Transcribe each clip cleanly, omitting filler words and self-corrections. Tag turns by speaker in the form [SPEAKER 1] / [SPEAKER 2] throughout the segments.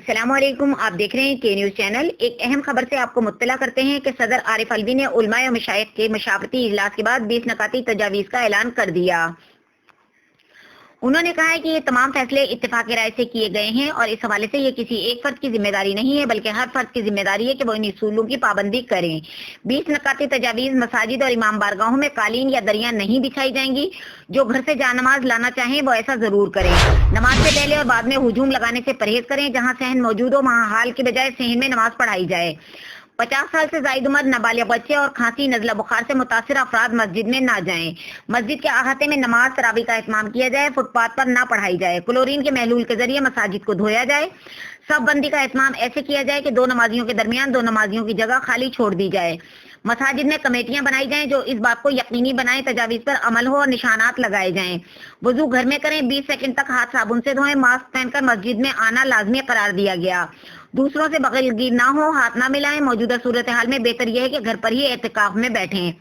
[SPEAKER 1] السلام علیکم، آپ دیکھ رہے ہیں کے نیوز چینل۔ ایک اہم خبر سے آپ کو مطلع کرتے ہیں کہ صدر عارف الوی نے علماء و مشائخ کے مشاورتی اجلاس کے بعد 20 نکاتی تجاویز کا اعلان کر دیا۔ انہوں نے کہا ہے کہ یہ تمام فیصلے اتفاق رائے سے کیے گئے ہیں اور اس حوالے سے یہ کسی ایک فرد کی ذمہ داری نہیں ہے بلکہ ہر فرد کی ذمہ داری ہے کہ وہ ان اصولوں کی پابندی کریں۔ 20 نکاتی تجاویز: مساجد اور امام بارگاہوں میں قالین یا دریاں نہیں بچھائی جائیں گی۔ جو گھر سے جانماز لانا چاہیں وہ ایسا ضرور کریں۔ نماز سے پہلے اور بعد میں ہجوم لگانے سے پرہیز کریں۔ جہاں صحن موجود ہو وہاں حال کے بجائے صحن میں نماز پڑھائی جائے۔ 50 سال سے زائد عمر، نابالغ بچے اور کھانسی نزلہ بخار سے متاثر افراد مسجد میں نہ جائیں۔ مسجد کے احاطے میں نماز تراویح کا اہتمام کیا جائے۔ فٹ پاتھ پر نہ پڑھائی جائے۔ کلورین کے محلول کے ذریعے مساجد کو دھویا جائے۔ صف بندی کا اہتمام ایسے کیا جائے کہ دو نمازیوں کے درمیان دو نمازیوں کی جگہ خالی چھوڑ دی جائے۔ مساجد میں کمیٹیاں بنائی جائیں جو اس بات کو یقینی بنائیں تجاویز پر عمل ہو اور نشانات لگائے جائیں۔ وضو گھر میں کریں۔ 20 سیکنڈ تک ہاتھ صابن سے دھوئیں۔ ماسک پہن کر مسجد میں آنا لازمی قرار دیا گیا۔ دوسروں سے بغل گیر نہ ہو، ہاتھ نہ ملائیں۔ موجودہ صورتحال میں بہتر یہ ہے کہ گھر پر ہی اعتکاف میں بیٹھیں۔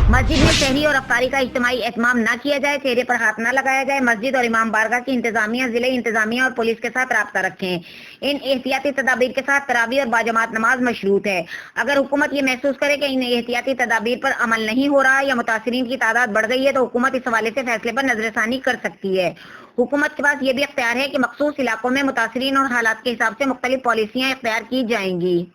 [SPEAKER 1] مسجد میں سحری اور افطاری کا اجتماعی اہتمام نہ کیا جائے۔ چہرے پر ہاتھ نہ لگایا جائے۔ مسجد اور امام بارگاہ کی انتظامیہ ضلعی انتظامیہ اور پولیس کے ساتھ رابطہ رکھیں۔ ان احتیاطی تدابیر کے ساتھ تراویح اور باجماعت نماز مشروط ہے۔ اگر حکومت یہ محسوس کرے کہ ان احتیاطی تدابیر پر عمل نہیں ہو رہا یا متاثرین کی تعداد بڑھ گئی ہے تو حکومت اس حوالے سے فیصلے پر نظر ثانی کر سکتی ہے۔ حکومت کے پاس یہ بھی اختیار ہے کہ مخصوص علاقوں میں متاثرین اور حالات کے حساب سے مختلف پالیسیاں اختیار کی جائیں گی۔